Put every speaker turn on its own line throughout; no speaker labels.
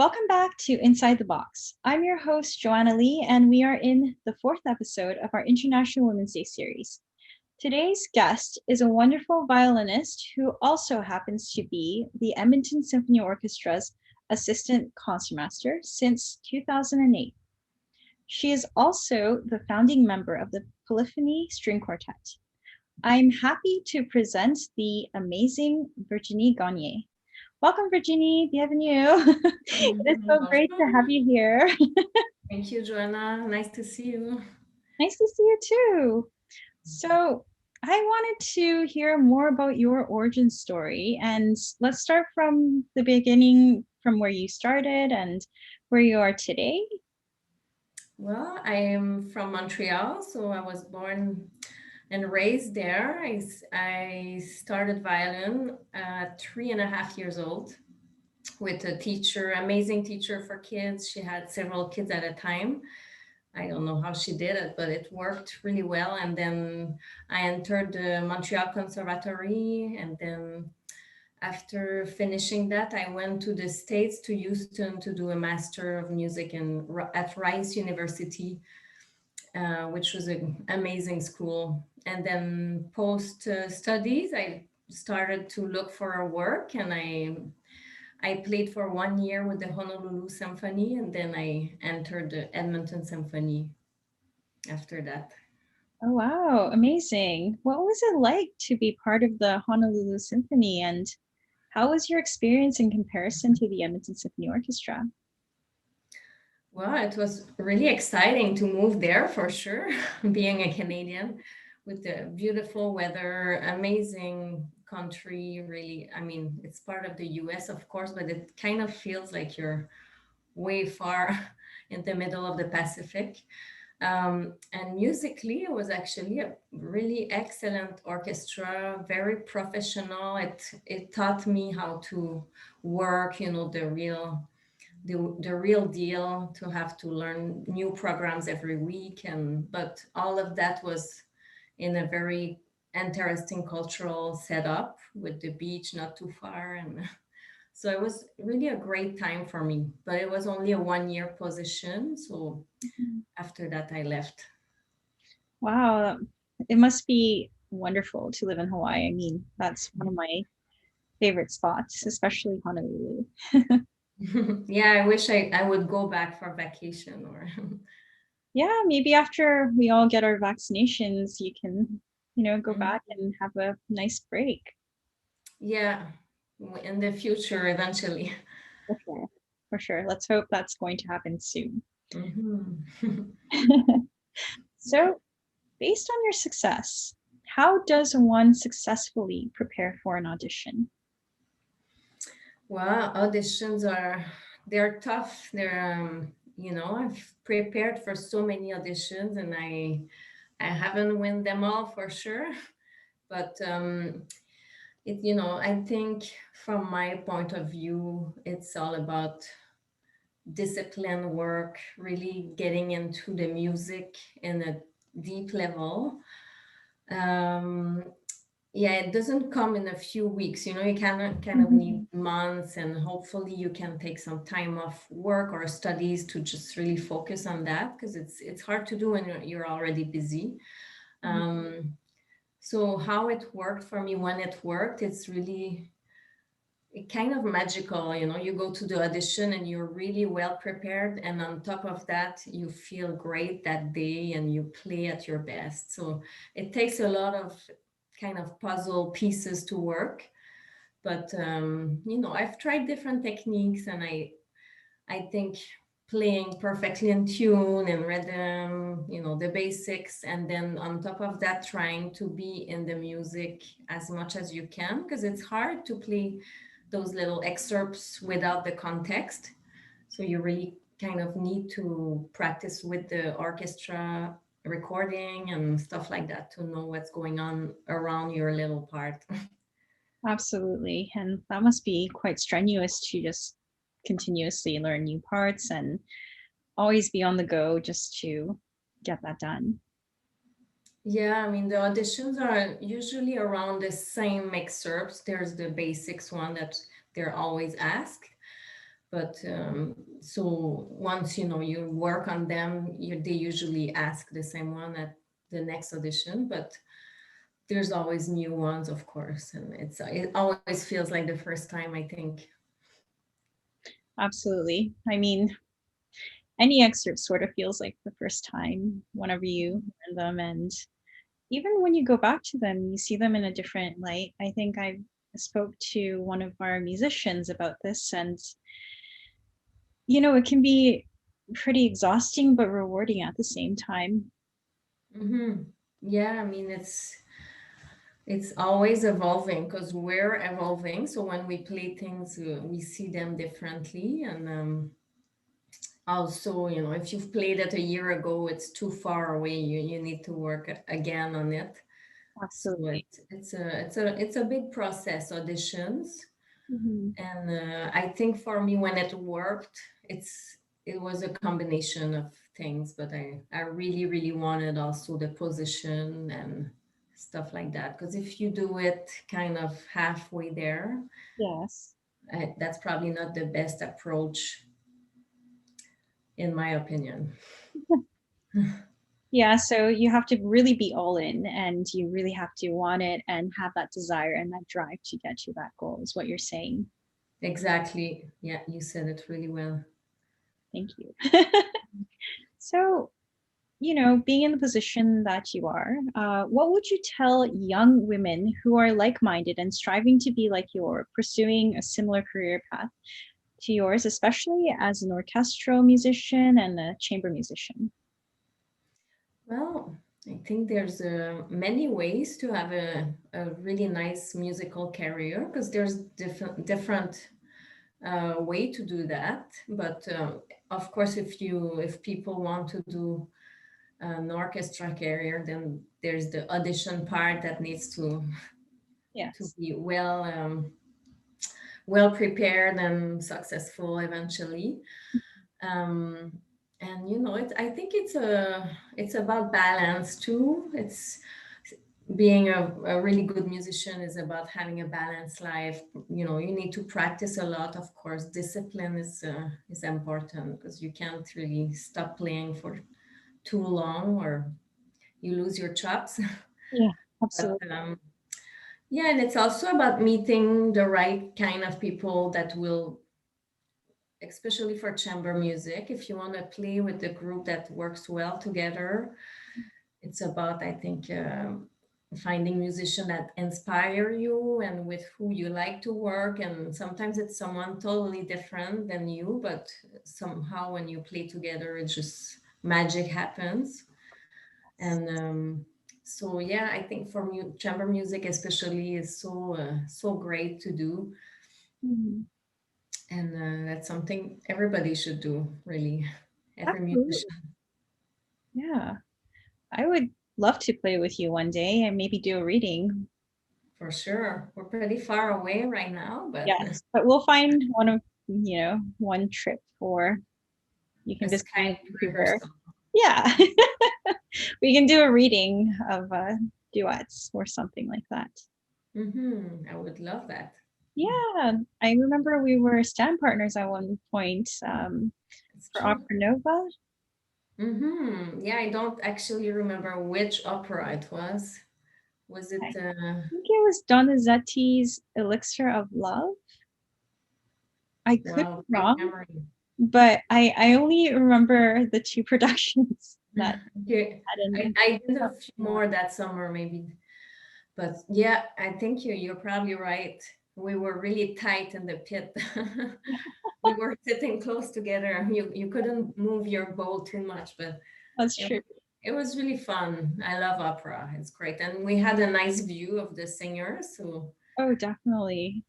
Welcome back to Inside the Box. I'm your host, Joanna Lee, and we are in the fourth episode of our International Women's Day series. Today's guest is a wonderful violinist who also happens to be the Edmonton Symphony Orchestra's assistant concertmaster since 2008. She is also the founding member of the Polyphony String Quartet. I'm happy to present the amazing Virginie Gagné. Welcome, Virginie. Bienvenue. It is so great to have you here.
Thank you, Joanna. Nice to see you.
Nice to see you too. So, I wanted to hear more about your origin story, and let's start from the beginning, from where you started and where you are today.
Well, I am from Montreal, so I was born and raised there. I started violin at 3.5 years old with a teacher, amazing teacher for kids. She had several kids at a time. I don't know how she did it, but it worked really well. And then I entered the Montreal Conservatory, and then after finishing that, I went to the States, to Houston, to do a Master of Music at Rice University, which was an amazing school. And then post studies, I started to look for a work, and I played for 1 year with the Honolulu Symphony, and then I entered the Edmonton Symphony after that.
Oh, wow, amazing. What was it like to be part of the Honolulu Symphony, and how was your experience in comparison to the Edmonton Symphony Orchestra?
Well, it was really exciting to move there for sure, being a Canadian with the beautiful weather, amazing country, really. I mean, it's part of the US, of course, but it kind of feels like you're way far in the middle of the Pacific. And musically, it was actually a really excellent orchestra, very professional. It taught me how to work, the real deal, to have to learn new programs every week. But all of that was in a very interesting cultural setup with the beach not too far. And so it was really a great time for me, but it was only a 1 year position. So
Mhm.
after that I left.
Wow, it must be wonderful to live in Hawaii. I mean, that's one of my favorite spots, especially Honolulu.
Yeah, I wish I would go back for vacation or
Yeah, maybe after we all get our vaccinations, you can, go back and have a nice break.
yeah, in the future eventually.
For sure. For sure. Let's hope that's going to happen soon.
Mhm.
So, based on your success, how does one successfully prepare for an audition?
Well, auditions they're tough. I've prepared for so many auditions, and I haven't win them all for sure. But I think from my point of view, it's all about discipline work, really getting into the music in a deep level. Um, yeah, it doesn't come in a few weeks. You kind of need
Mhm.
months, and hopefully you can take some time off work or studies to just really focus on that, because it's hard to do when you're already busy. um, so how it worked for me, when it worked, it's really kind of magical. You go to the audition and you're really well prepared, and on top of that you feel great that day and you play at your best. So it takes a lot of kind of puzzle pieces to work. But I've tried different techniques, and I think playing perfectly in tune and rhythm, the basics, and then on top of that trying to be in the music as much as you can, because it's hard to play those little excerpts without the context. So you really kind of need to practice with the orchestra recording and stuff like that to know what's going on around your little part.
Absolutely. And that must be quite strenuous to just continuously learn new parts and always be on the go just to get that done.
Yeah, I mean, the auditions are usually around the same excerpts. There's the basics one that they're always asked. But so once you work on them, they usually ask the same one at the next audition. But there's always new ones, of course, and it always feels like the first time, I think.
Absolutely. I mean, any excerpt sort of feels like the first time whenever you learn them, and even when you go back to them, you see them in a different light. I think I spoke to one of our musicians about this, and it can be pretty exhausting but rewarding at the same time.
Yeah, I mean, it's always evolving because we're evolving. So when we play things, we see them differently. And also, if you've played it a year ago, it's too far away. You need to work again on it. So
Absolutely.
it's a big process, auditions.
Mhm.
And I think for me, when it worked, it was a combination of things, but I really, really wanted also the position and stuff like that. Because if you do it kind of halfway there,
Yes.
that's probably not the best approach, in my opinion.
Yeah, so you have to really be all in, and you really have to want it and have that desire and that drive to get to that goal, is what you're saying.
Exactly. Yeah, you said it really well.
Thank you. So, being in the position that you are, what would you tell young women who are like minded and striving to be like you, or pursuing a similar career path to yours, especially as an orchestral musician and a chamber musician?
Well, I think there's many ways to have a really nice musical career because there's different way to do that. But of course, if people want to do an orchestra career, then there's the audition part that needs to
Yes.
be well prepared and successful eventually. Um, and I think it's about balance too. It's being a really good musician is about having a balanced life. You need to practice a lot. Of course, discipline is important because you can't really stop playing for too long or you lose your chops.
Yeah,
But
absolutely.
yeah, and it's also about meeting the right kind of people that will, especially for chamber music, if you want to play with a group that works well together, it's about, I think, finding musicians that inspire you and with who you like to work. And sometimes it's someone totally different than you, but somehow when you play together, it just magic happens. And so, yeah, I think for chamber music especially is so great to do.
Mhm.
And that's something everybody should do, really. Every
Absolutely.
musician.
Yeah. I would love to play with you one day and maybe do a reading.
For sure. We're pretty far away right now, but
Yes, but we'll find one trip, or you
a
can visit me in
Skype
Vancouver.
rehearsal.
Yeah. We can do a reading of duets or something like that.
I would love that.
Yeah, I remember we were stand partners at one point
It's
for
true.
Opera Nova.
Yeah, I don't actually remember which opera it was. Was
I
it
think it was Donizetti's Elixir of Love. I could
wow,
be
great
wrong,
memory.
but I only remember the two productions that
Okay.
had in.
I did a few more that summer maybe. But yeah, I think you're probably right. We were really tight in the pit. We were sitting close together. You couldn't move your bowl too much, but
That's
it,
true.
it was really fun. I love opera. It's great. And we had a nice view of the singers, so
Oh, definitely.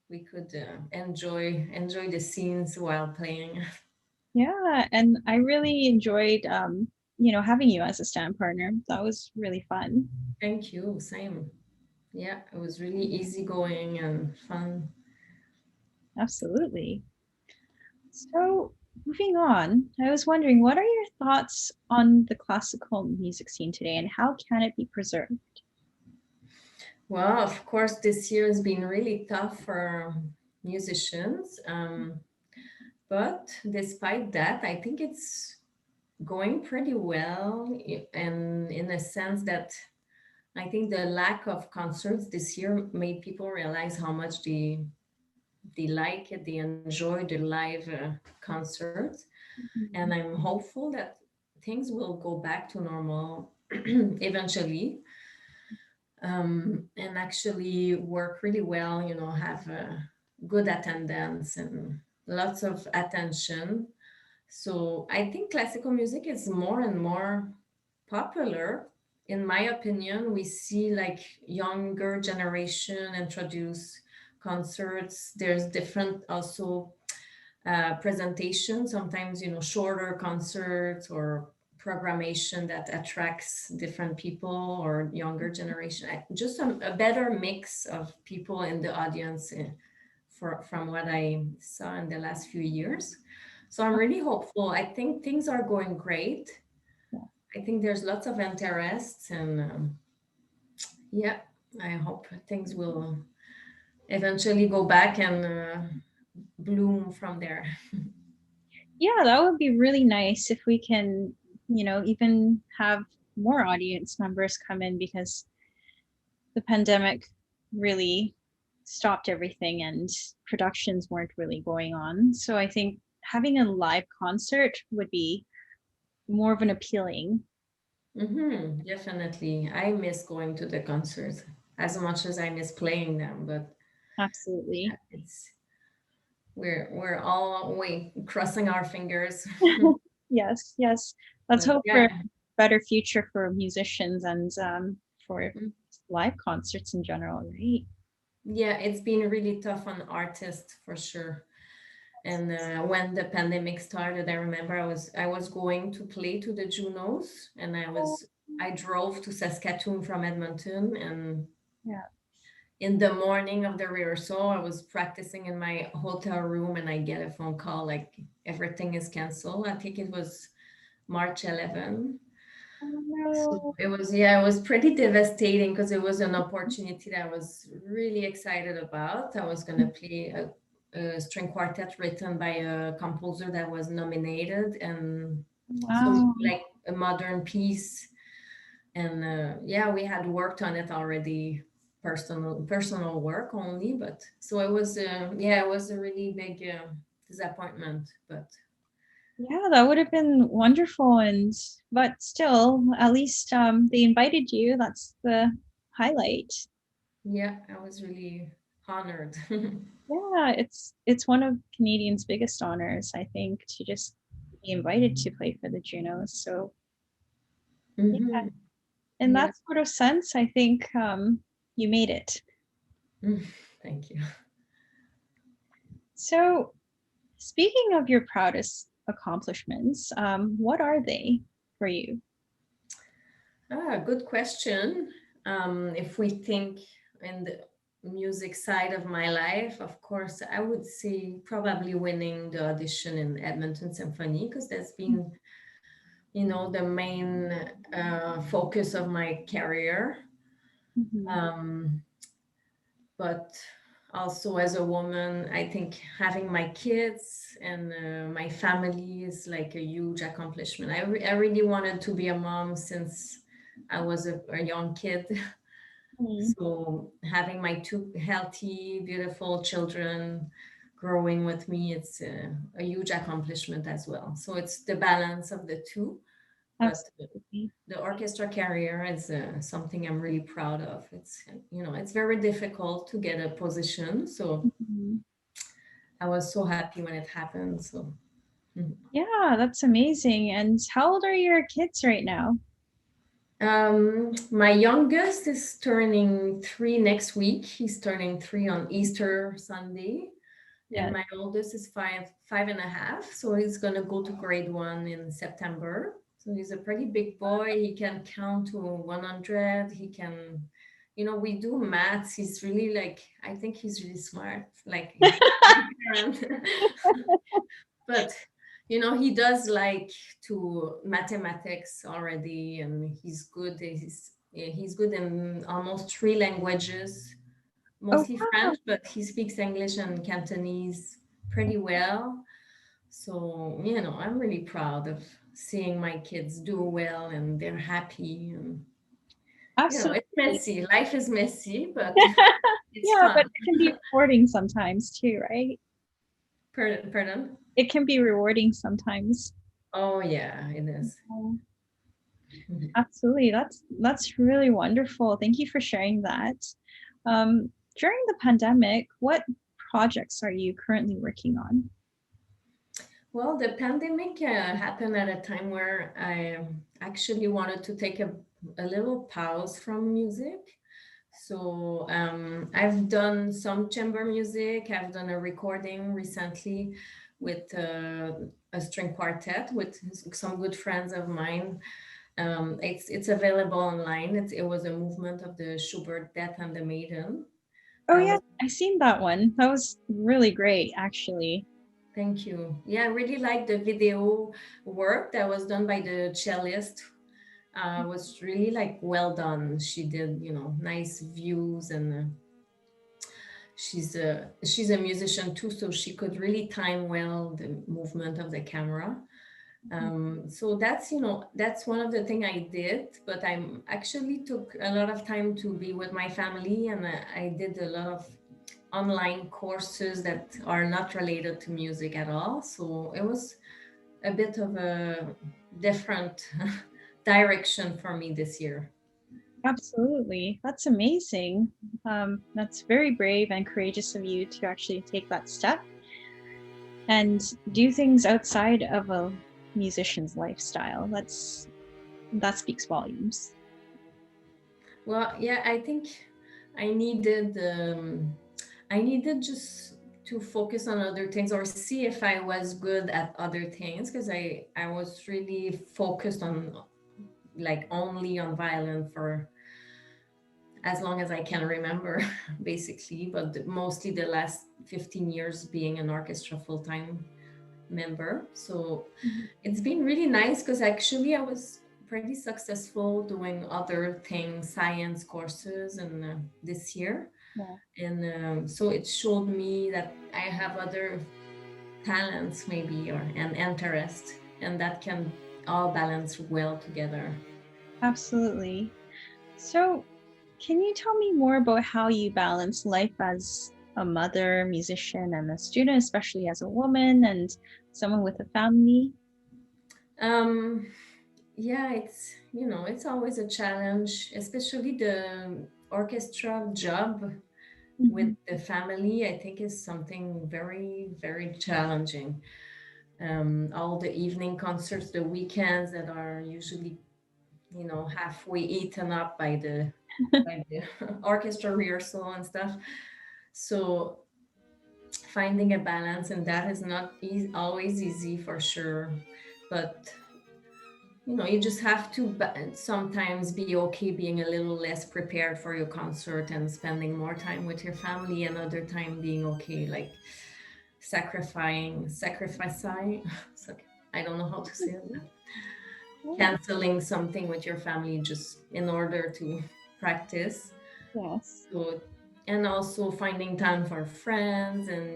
we could enjoy the scenes while playing.
Yeah, and I really enjoyed having you as a stand partner. That was really fun.
Thank you. Same. Yeah, it was really easygoing and fun.
Absolutely. So, moving on, I was wondering, what are your thoughts on the classical music scene today, and how can it be preserved?
Well, of course, this year has been really tough for musicians. But despite that, I think it's going pretty well, and in a sense that I think the lack of concerts this year made people realize how much they like it, they enjoy the live concerts, and
Mhm.
I'm hopeful that things will go back to normal eventually, and actually work really well. Have good attendance and lots of attention. So I think classical music is more and more popular. In my opinion, we see like younger generation introduce concerts. There's different also presentation, sometimes shorter concerts or programmation that attracts different people or younger generation. Just a better mix of people in the audience, from what I saw in the last few years. So I'm really hopeful. I think things are going great.
Yeah.
I think there's lots of interest, and yeah, I hope things will eventually go back and bloom from there.
Yeah, that would be really nice if we can, even have more audience members come in, because the pandemic really stopped everything and productions weren't really going on. So I think having a live concert would be more of an appealing.
Definitely. I miss going to the concerts as much as I miss playing them, but
Absolutely.
it's we're all crossing our fingers.
Yes, yes. Let's
But
hope for a
yeah.
better future for musicians and for
Mm.
live concerts in general, right?
Yeah, it's been really tough on artists for sure. And when the pandemic started, I remember I was going to play to the Junos, and I drove to Saskatoon from Edmonton, and
Yeah.
in the morning of the rehearsal, I was practicing in my hotel room, and I get a phone call like everything is canceled. I think it was March 11.
Oh
So
no.
it was pretty devastating because it was an opportunity that I was really excited about. I was going to play a string quartet written by a composer that was nominated, and so
Wow.
like a modern piece. And yeah, we had worked on it already, personal work only, but so it was yeah, it was a really big disappointment, but
Yeah, that would have been wonderful, and but still, at least they invited you. That's the highlight.
yeah, I was really honored.
Yeah, it's one of Canadians' biggest honors, I think, to just be invited to play for the Junos. So yeah,
Hmm.
in
Yeah.
that sort of sense, I think you made it.
Mm, thank you.
So speaking of your proudest accomplishments, what are they for you?
Good question. If we think in the music side of my life, of course, I would say probably winning the audition in Edmonton Symphony, because that's been, the main focus of my career.
Mhm.
Um, but also as a woman, I think having my kids and my family is like a huge accomplishment. I really wanted to be a mom since I was a young kid.
Mhm.
So having my two healthy, beautiful children growing with me, it's a huge accomplishment as well. So it's the balance of the two. But
Absolutely.
the orchestra career is something I'm really proud of. It's very difficult to get a position. So
Mhm.
I was so happy when it happened. So mhm.
Yeah, that's amazing. And how old are your kids right now?
My youngest is turning 3 next week. He's turning 3 on Easter Sunday. And
Yeah.
my oldest is 5.5. So he's gonna go to grade 1 in September. So he's a pretty big boy. He can count to 100. He can, we do maths. He's really like, I think he's really smart. Like he's a good parent. But he does like to mathematics already, and he's good in almost 3 languages,
Oh,
mostly
wow.
French, but he speaks English and Cantonese pretty well. So, I'm really proud of seeing my kids do well and they're happy. And, it's
Absolutely.
messy. Life is messy, but it's
Yeah, but
fun.
it can be rewarding sometimes too, right?
Pardon? Pardon?
It can be rewarding sometimes.
Oh, yeah, it is.
Oh, absolutely. That's really wonderful. Thank you for sharing that. During the pandemic, what projects are you currently working on?
Well, the pandemic happened at a time where I actually wanted to take a little pause from music. So I've done some chamber music. I've done a recording recently with a string quartet with some good friends of mine. It's available online. It was a movement of the Schubert Death and the Maiden.
Oh
That
yeah,
was
I seen that one. That was really great, actually.
Thank you. Yeah, I really like the video work that was done by the cellist. Was really like well done. She did, nice views, and she's a musician too, so she could really time well the movement of the camera. So that's one of the thing I did, but I actually took a lot of time to be with my family, and I did a lot of online courses that are not related to music at all. So it was a bit of a different direction for me this year.
Absolutely. That's amazing. That's very brave and courageous of you to actually take that step and do things outside of a musician's lifestyle. That speaks volumes.
Well, yeah, I think I needed I needed just to focus on other things or see if I was good at other things, because I was really focused on like only on violin for as long as I can remember, basically, but mostly the last 15 years being an orchestra full time member. So
Mhm.
it's been really nice because actually I was pretty successful doing other things, science courses, and this year.
Yeah,
And so it showed me that I have other talents, maybe, or an interest, and that can all balance well together.
absolutely. So, can you tell me more about how you balance life as a mother, musician, and a student, especially as a woman and someone with a family?
Um, yeah, it's always a challenge, especially the orchestra job with
Mhm.
the family. I think is something very, very challenging. All the evening concerts, the weekends that are usually, halfway eaten up by the orchestra rehearsal and stuff. So finding a balance and that is not always easy for sure, but you just have to sometimes be okay being a little less prepared for your concert and spending more time with your family, and other time being okay, like sacrificing I don't know how to say it,
Yeah.
canceling something with your family just in order to practice.
Yes.
So, and also finding time for friends and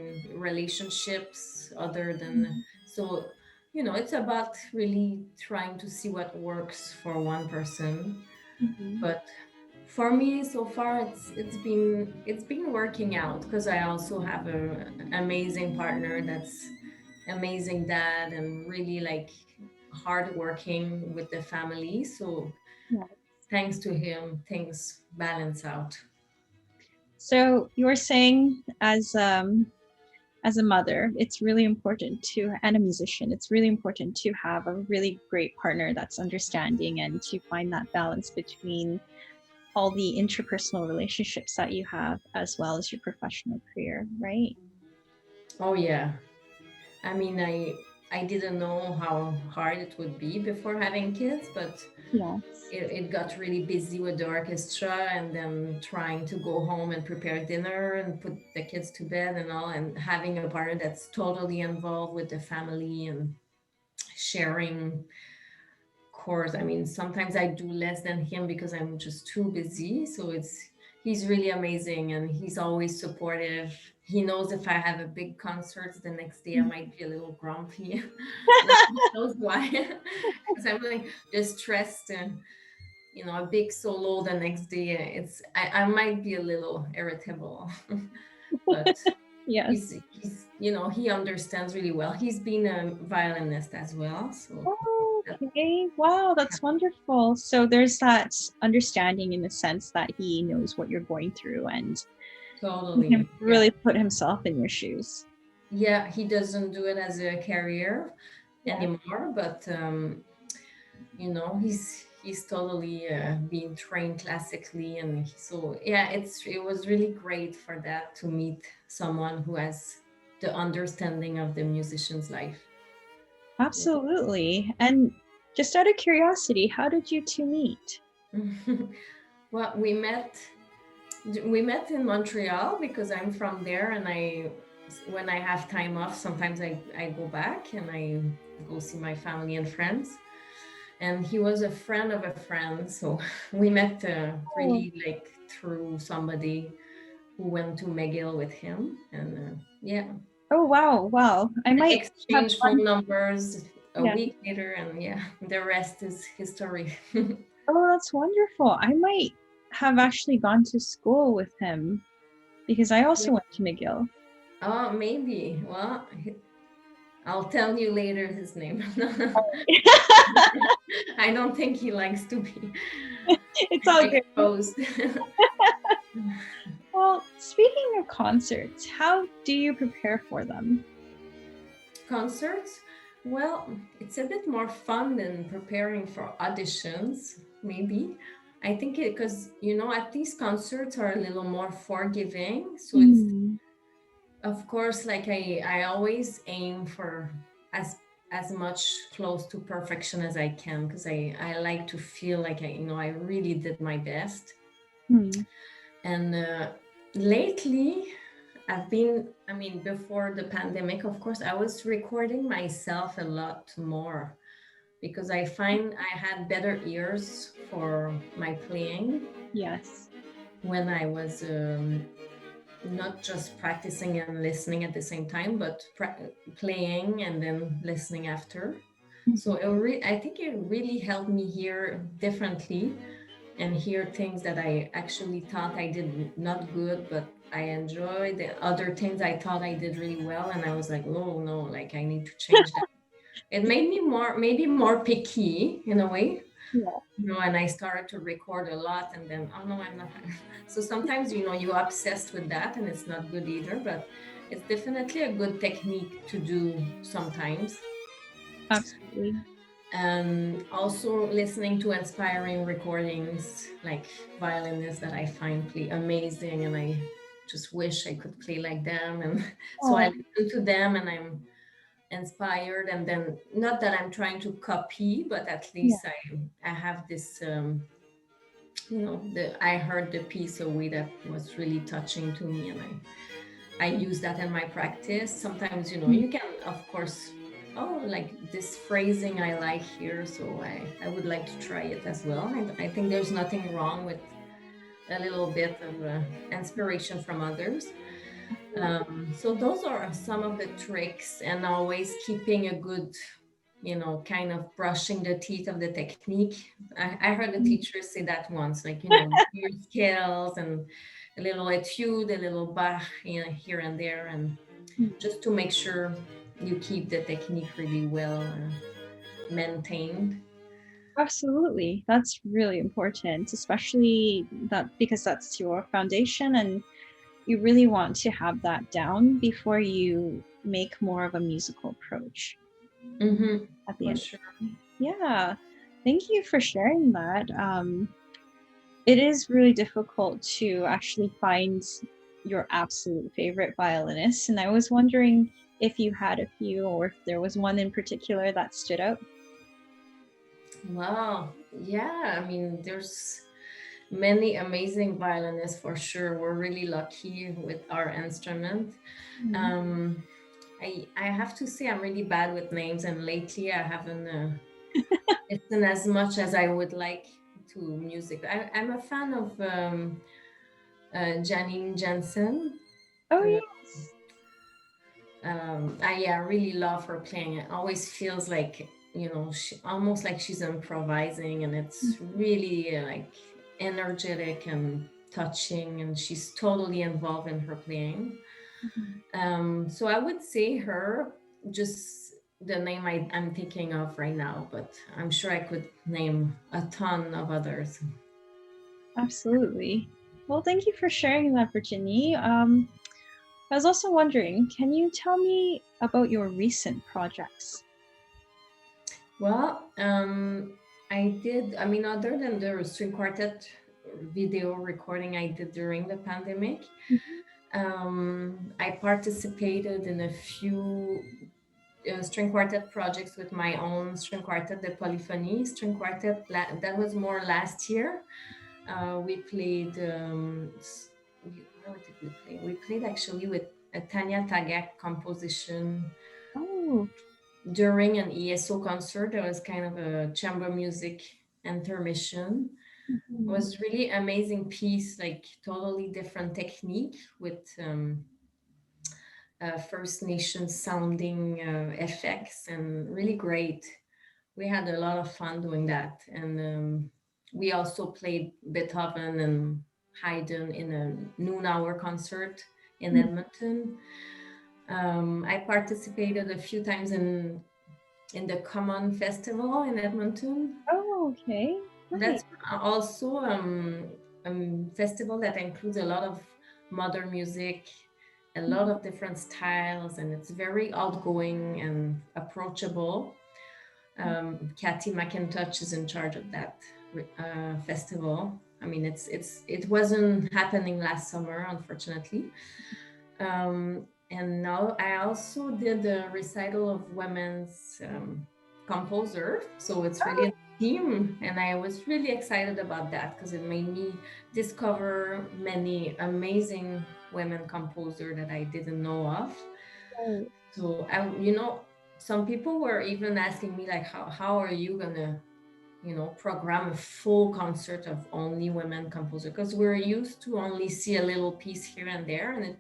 relationships other than,
Mhm.
so, it's about really trying to see what works for one person.
Mhm.
But for me so far it's been working out because I also have an amazing partner that's amazing dad and really like hardworking with the family. So
Yeah.
thanks to him, things balance out.
So you were saying as a mother, it's really important to, and a musician, it's really important to have a really great partner that's understanding and to find that balance between all the interpersonal relationships that you have as well as your professional career, right?
Oh yeah. I mean, I didn't know how hard it would be before having kids, but
Yes.
it got really busy with the orchestra and then trying to go home and prepare dinner and put the kids to bed and all, and having a partner that's totally involved with the family and sharing chores. I mean, sometimes I do less than him because I'm just too busy. So he's really amazing, and he's always supportive. He knows if I have a big concert the next day, I might be a little grumpy. Now he knows why, because I'm like just stressed, and a big solo the next day. I might be a little irritable, but
Yes.
he understands really well. He's been a violinist as well, so that,
Okay. Wow, that's wonderful. So there's that understanding in the sense that he knows what you're going through and he can
totally, yeah.
really put himself in your shoes.
Yeah, he doesn't do it as a career
Yeah.
anymore, but he's totally being trained classically, and so yeah, it was really great for that to meet someone who has the understanding of the musician's life.
Absolutely. And just out of curiosity, how did you two meet?
Well, we met in Montreal because I'm from there, and when I have time off, sometimes I go back and I go see my family and friends. And he was a friend of a friend, so we met
Oh,
really like through somebody who went to McGill with him, and yeah,
oh wow, wow. I might have
exchange phone
gone,
numbers a
yeah.
week later, and yeah, the rest is history.
Oh, that's wonderful. I might have actually gone to school with him because I also went to McGill.
Oh, maybe. Well, I'll tell you later his name. I don't think he likes to be
It's all good.
exposed.
Well, speaking of concerts, how do you prepare for them?
Concerts, well, it's a bit more fun than preparing for auditions, maybe. I think it because at least concerts are a little more forgiving. So it's,
Mm,
of course, like I always aim for as as much close to perfection as I can, because I like to feel like I really did my best.
mm,
And lately, I mean, before the pandemic, of course, I was recording myself a lot more because I find I had better ears for my playing
yes.
when I was not just practicing and listening at the same time, but playing and then listening after. So
Mhm.
I think it really helped me hear differently and hear things that I actually thought I did not good, but I enjoyed. The other things I thought I did really well, and I was like, oh no, like I need to change that. It made me maybe more picky in a way,
Yeah.
and I started to record a lot, and then oh no, I'm not. So sometimes you're obsessed with that, and it's not good either. But it's definitely a good technique to do sometimes.
Absolutely.
And also listening to inspiring recordings like violinists that I find play amazing, and I just wish I could play like them. And so I
Oh,
listen to them and I'm inspired, and then not that I'm trying to copy, but at
yeah.
least I have this I heard the piece a way that was really touching to me, and I use that in my practice. Sometimes,
Mm,
you can, of course, oh, like this phrasing I like here, so I would like to try it as well. I think there's nothing wrong with a little bit of inspiration from others. So those are some of the tricks, and always keeping a good, kind of brushing the teeth of the technique. I heard the
mm,
teacher say that once, like, your scales and a little etude, a little Bach, here and there, and
mm.
just to make sure you keep the technique really well maintained.
Absolutely. That's really important, especially that because that's your foundation and you really want to have that down before you make more of a musical approach
Mm-hmm,
at the
for
end.
sure.
Yeah. Thank you for sharing that. It is really difficult to actually find your absolute favorite violinist. And I was wondering if you had a few or if there was one in particular that stood out.
Wow. Yeah, I mean, there's many amazing violinists for sure. We're really lucky with our instrument.
Mm.
Um, I have to say I'm really bad with names, and lately I haven't listened as much as I would like to music. I'm a fan of Janine Jensen.
Oh,
Uh,
yes.
I really love her playing. It always feels like, almost like she's improvising, and it's really like energetic and touching, and she's totally involved in her playing.
Mhm.
So I would say her, just the name I'm thinking of right now, but I'm sure I could name a ton of others.
Absolutely. Well, thank you for sharing that, Virginie. I was also wondering, can you tell me about your recent projects?
Well, I mean, other than the string quartet video recording I did during the pandemic,
Mhm.
I participated in a few string quartet projects with my own string quartet, the Polyphony string quartet. That was more last year. We played, where did we play? We played actually with a Tanya Tagak composition
Oh,
during an ESO concert. There was kind of a chamber music intermission. It
mhm.
was really amazing piece, like totally different technique with First Nation sounding effects, and really great. We had a lot of fun doing that, and we also played Beethoven and Haydn in a noon hour concert in
Mm.
Edmonton. I participated a few times in the Common Festival in Edmonton.
Oh, okay. Nice.
That's also festival that includes a lot of modern music, a lot
Mhm.
of different styles, and it's very outgoing and approachable. Kathy McIntosh is in charge of that festival. I mean, it wasn't happening last summer, unfortunately. And now I also did a recital of women's composer, so it's really a team, and I was really excited about that because it made me discover many amazing women composer that I didn't know of.
Oh,
So some people were even asking me like, how are you gonna program a full concert of only women composer, because we're used to only see a little piece here and there, and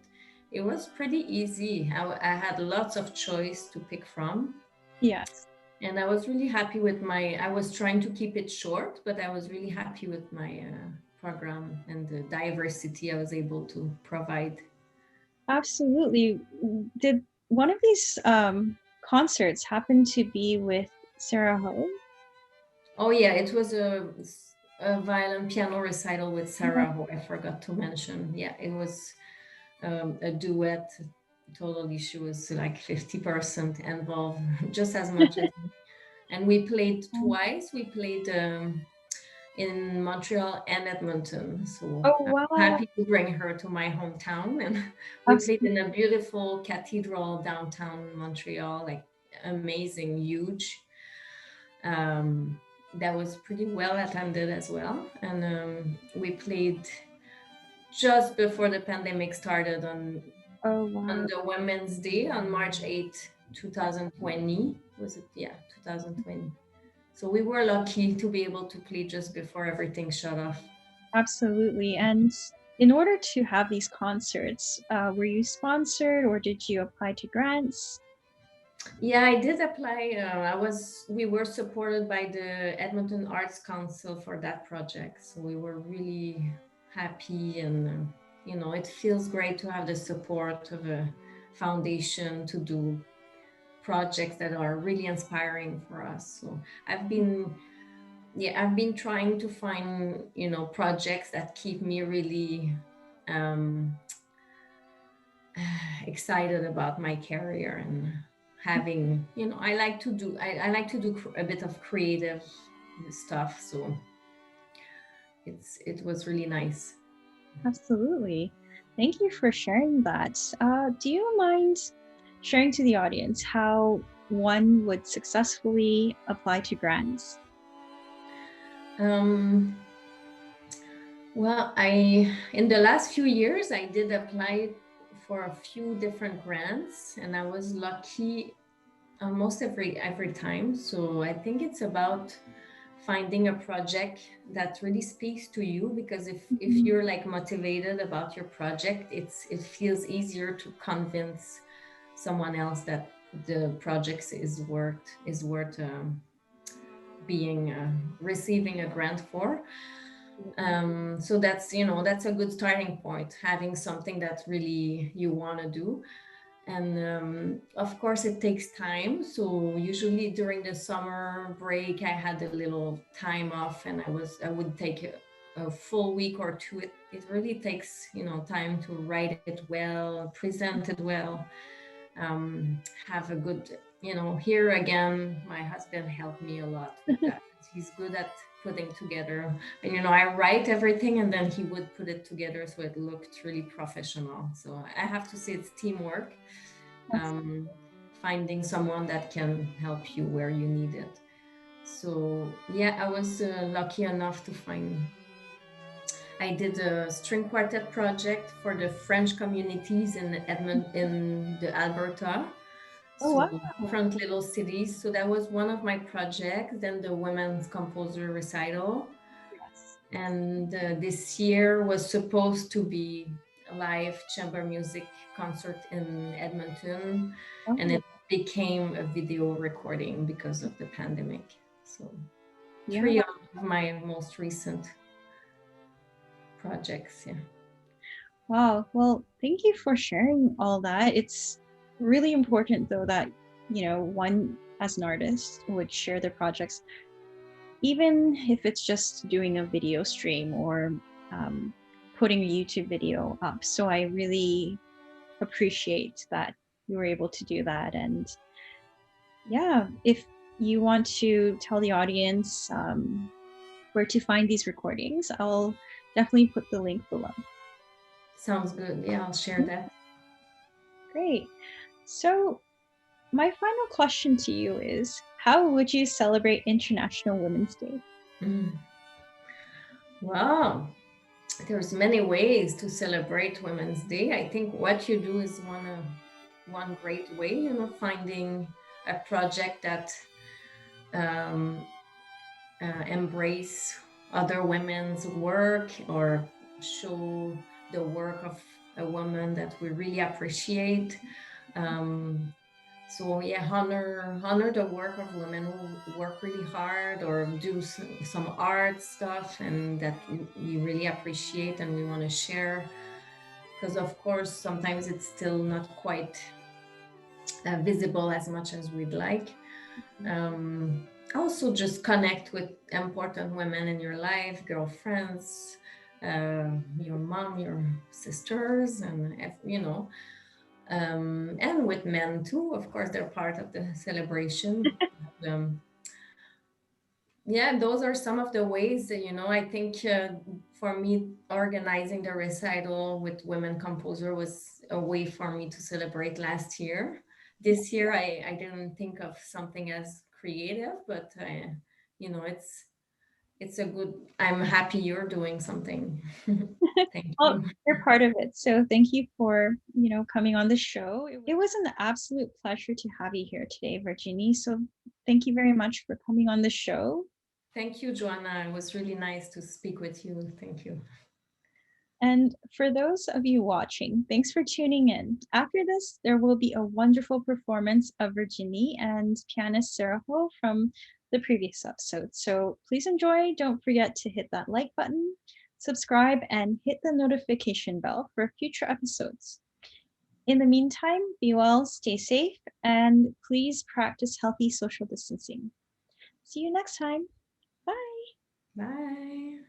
it was pretty easy. I had lots of choice to pick from,
yes.
and I was really happy with my. I was trying to keep it short, but I was really happy with my program and the diversity I was able to provide.
Absolutely. Did one of these concerts happen to be with Sarah Ho?
Oh yeah, it was a violin piano recital with
Uh-huh.
Sarah, who I forgot to mention. Yeah, it was a duet. Totally, she was like 50% involved, just as much as me. And we played twice. We played in Montreal and Edmonton. So
Oh,
I'm
wow.
happy to bring her to my hometown. And we played in
Absolutely.
a beautiful cathedral downtown Montreal, like amazing, huge. Um, that was pretty well attended as well. And we played just before the pandemic started
Oh,
on
wow.
the Women's Day on March 8th, 2020. Was it? Yeah, 2020. So we were lucky to be able to play just before everything shut off.
Absolutely. And in order to have these concerts, were you sponsored or did you apply to grants?
Yeah, I did apply. We were supported by the Edmonton Arts Council for that project. So we were really happy, and it feels great to have the support of a foundation to do projects that are really inspiring for us. So I've been I've been trying to find projects that keep me really um, excited about my career, and having I like to do a bit of creative stuff. So it was really nice.
Absolutely. Thank you for sharing that. Do you mind sharing to the audience how one would successfully apply to grants?
um, well, I in the last few years I did apply for a few different grants, and I was lucky almost every time. So I think it's about finding a project that really speaks to you, because if
Mhm.
you're like motivated about your project, it feels easier to convince someone else that the project is worth being receiving a grant for. So that's a good starting point, having something that really you want to do. And of course it takes time, so usually during the summer break I had a little time off, and I would take a full week or two. It really takes time to write it well, present it well, have a good, here again my husband helped me a lot with that. He's good at putting together, and I write everything and then he would put it together so it looked really professional. So I have to say it's teamwork,
That's
finding someone that can help you where you need it. So yeah, I was lucky enough to find. I did a string quartet project for the French communities in in the Alberta,
oh
so
wow.
different little cities. So that was one of my projects. Then the women's composer recital,
Yes.
and this year was supposed to be a live chamber music concert in Edmonton, and
Oh
it became a video recording because of the pandemic. So
yeah.
three of my most recent projects, yeah.
Wow. Well, thank you for sharing all that. It's really important though that, one as an artist would share their projects, even if it's just doing a video stream or um, putting a YouTube video up. So I really appreciate that you were able to do that. And yeah, if you want to tell the audience where to find these recordings, I'll definitely put the link below.
Sounds good. Yeah, I'll share that.
Great. So, my final question to you is, how would you celebrate International Women's Day?
Mm. Wow. There's many ways to celebrate Women's Day. I think what you do is one great way, finding a project that um, embrace other women's work, or show the work of a woman that we really appreciate. Um, so yeah, honor the work of women who work really hard or do some art stuff, and that we really appreciate and we want to share. Because of course sometimes it's still not quite visible as much as we'd like. Also just connect with important women in your life, girlfriends, your mom, your sisters, and and with men too. Of course, they're part of the celebration. um, yeah, those are some of the ways that, I think for me, organizing the recital with women composer was a way for me to celebrate last year. This year, I didn't think of something as creative, but it's a good. I'm happy you're doing something. Thank
Well,
you.
you're part of it. So thank you for, coming on the show. It was an absolute pleasure to have you here today, Virginie. So thank you very much for coming on the show.
Thank you, Joanna. It was really nice to speak with you. Thank you.
And for those of you watching, thanks for tuning in. After this, there will be a wonderful performance of Virginie and pianist Sarah Ho from the previous episode. So please enjoy. Don't forget to hit that like button, subscribe, and hit the notification bell for future episodes. In the meantime, be well, stay safe, and please practice healthy social distancing. See you next time. Bye.
Bye.